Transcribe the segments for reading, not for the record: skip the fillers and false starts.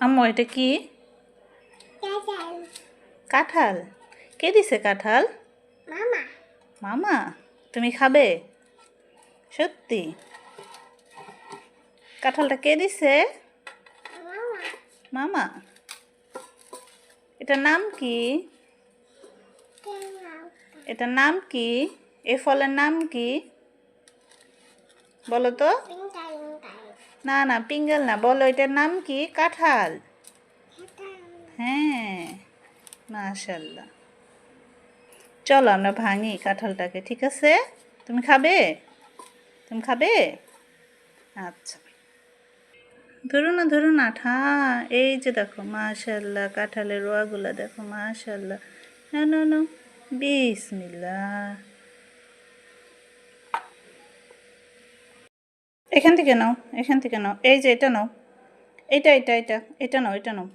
আম্মু এটা কি? কাঁঠাল। কে দিছে কাঁঠাল? মামা। মামা? তুমি খাবে? সত্যি? কাঁঠালটা কে দিছে? মামা। এটার নাম কি? এটার নাম কি? এই ফলের নাম কি বলো তো? না না, পিঙ্গল না, বলো এটার নাম কি? কাঁঠাল। হ্যাঁ, মাশাআল্লাহ। চলো আমরা ভাঙি কাঁঠালটাকে, ঠিক আছে? তুমি খাবে? তুমি খাবে? আচ্ছা, ধরো না এই যে দেখো, মাশাআল্লাহ, কাঁঠালের রোয়াগুলা দেখো, মাশাআল্লাহ। নাও নাও নাও, বিসমিল্লাহ। এখান থেকে নাও, এখান থেকে নাও, এই যে এটা নাও, এটা নাও, এটা নাও,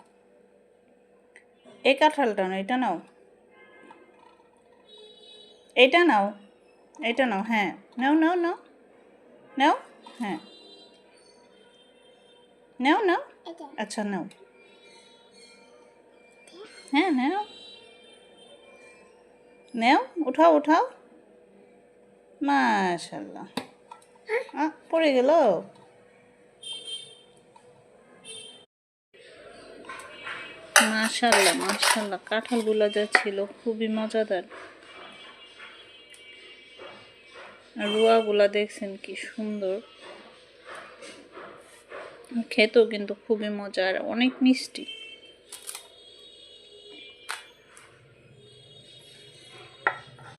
এই কাঁঠালটা নাও, এটা নাও, এটা নাও, এটা নাও, হ্যাঁ, নাও নাও নাও নাও, হ্যাঁ, নাও নাও, আচ্ছা নাও, হ্যাঁ নাও, নাও, উঠাও উঠাও, মাশাআল্লাহ। পড়ে গেল। মাশাআল্লাহ মাশাআল্লাহ, কাঁঠালগুলো যা ছিল খুবই মজাদার। আর রোয়াগুলা দেখছেন কি সুন্দর, খেতেও কিন্তু খুবই মজার, অনেক মিষ্টি।